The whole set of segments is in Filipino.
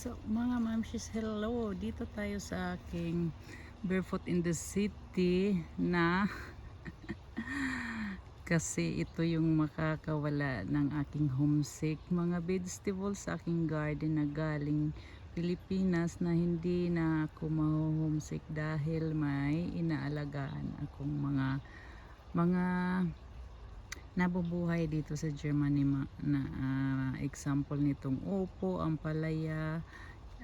So mga mamshis, hello! Dito tayo sa aking Barefoot in the City na kasi ito yung makakawala ng aking homesick. Mga vegetables sa aking garden na galing Pilipinas na hindi na ako ma-homesick dahil may inaalagaan akong mga nabubuhay dito sa Germany example nitong upo, ampalaya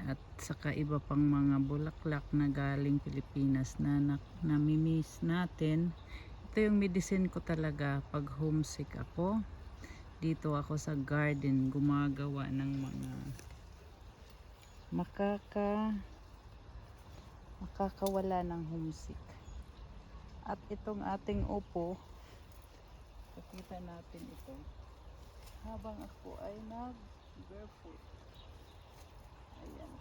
at saka iba pang mga bulaklak na galing Pilipinas na namimiss natin. Ito yung medicine ko talaga pag homesick ako. Dito ako sa garden gumagawa ng mga makakawala ng homesick. At itong ating upo, pakita natin ito habang ako ay barefoot. Ayan.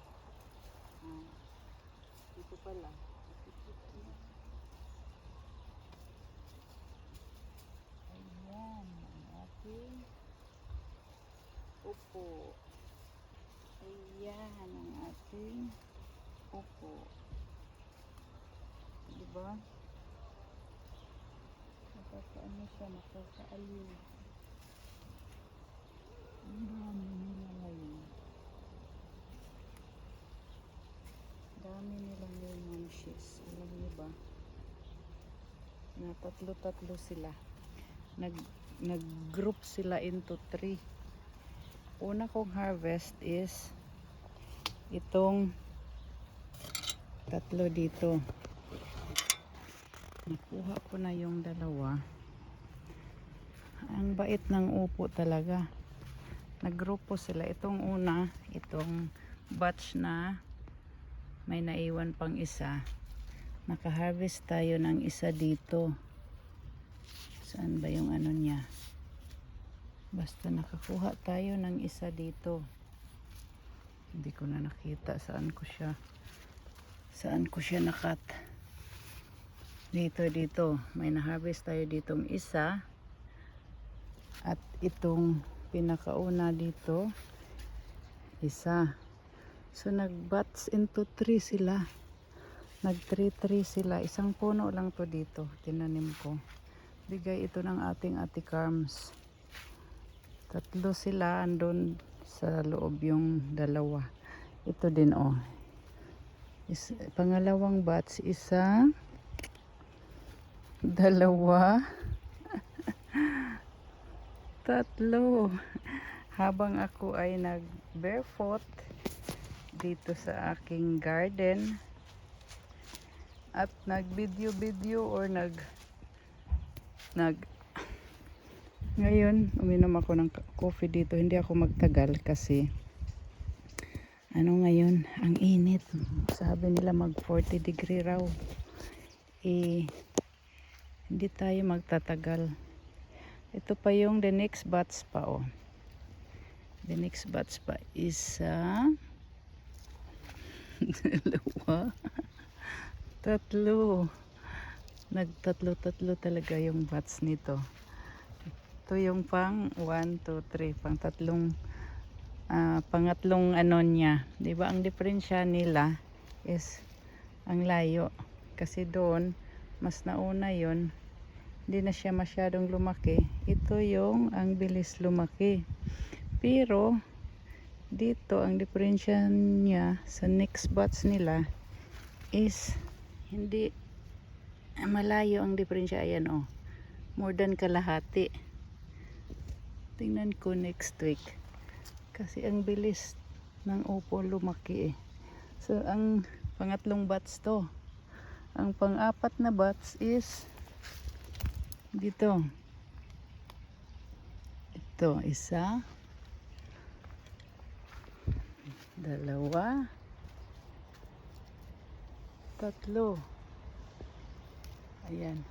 Dito pala. Ayan ang ating upo. Ayan ang ating upo. Diba? Nakakaano siya, nakakaaliw. Ang dami nila ngayon. Dami nilang ngayon mamshis. Alam niyo ba? Na tatlo-tatlo sila. Nag-group sila into 3. Una kong harvest is itong tatlo dito. Nakuha ko na yung dalawa. Ang bait ng upo talaga. Naggrupo sila. Itong una, itong batch na may naiwan pang isa. Nakaharvest tayo ng isa dito. Saan ba yung ano niya? Basta nakakuha tayo ng isa dito. Hindi ko na nakita saan ko siya nakat. Dito. May na-harvest tayo ditong isa. At itong pinakauna dito, isa. So nag-batch into 3 sila. Nag-3 sila. Isang puno lang to dito. Tinanim ko. Bigay ito ng ating Ate Carms. 3 sila. Andun sa loob yung dalawa. Ito din oh. Pangalawang batch, isa, dalawa, 3. Habang ako ay nag-barefoot dito sa aking garden at nag-video or ngayon uminom ako ng coffee dito. Hindi ako magtagal kasi ngayon ang init. Sabi nila mag 40 degree raw. Hindi tayo magtatagal. Ito pa yung the next batch pa oh. The next batch pa is dalawa, 3. Nagtatlo talaga yung batch nito. Ito yung pang 1, 2, 3. Pang pangatlong ano niya. Diba ang diferensya nila is ang layo. Kasi doon, mas nauna yon. Hindi na siya masyadong lumaki. Ito yung ang bilis lumaki. Pero dito ang diferensya niya sa next batch nila is hindi malayo ang diferensya. Ayan oh. More than kalahati. Tingnan ko next week. Kasi ang bilis ng upo lumaki eh. So ang pangatlong batch to. Ang pang-4 na batch is dito. Ito, isa, dalawa, 3. Ayan.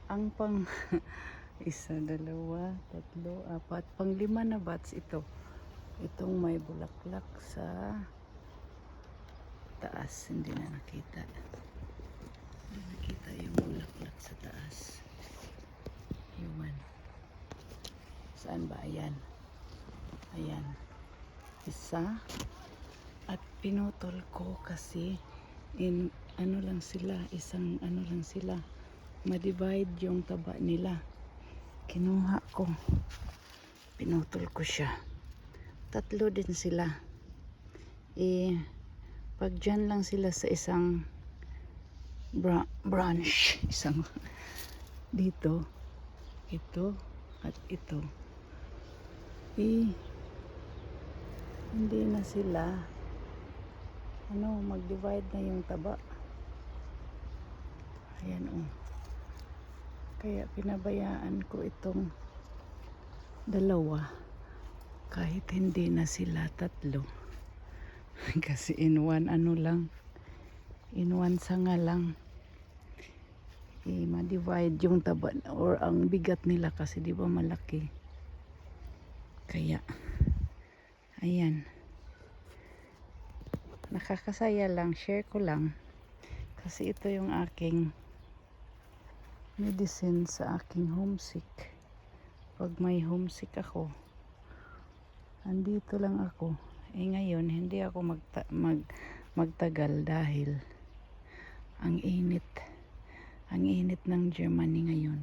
Ang pang isa, dalawa, 3, 4. Pang 5 na batch ito. Itong may bulaklak sa taas. Hindi na nakita. Hindi nakita yung bulaklak sa taas. Iwan. Saan ba? Ayan. Ayan. Isa. At pinutol ko kasi in ano lang sila, isang ano lang sila, ma-divide yung taba nila. Kinuha ko, pinutol ko siya. Tatlo din sila. Pag dyan lang sila sa isang branch, isang dito, ito at ito, hindi na sila mag-divide na yung taba. Ayan kaya pinabayaan ko itong dalawa kahit hindi na sila tatlo. Kasi in one sanga lang ma-divide yung taba or ang bigat nila kasi di ba malaki. Kaya ayan, nakakasaya lang, share ko lang kasi ito yung aking medicine sa aking homesick. Pag may homesick ako, andito lang ako. Ngayon hindi ako magtagal dahil ang init ng Germany ngayon.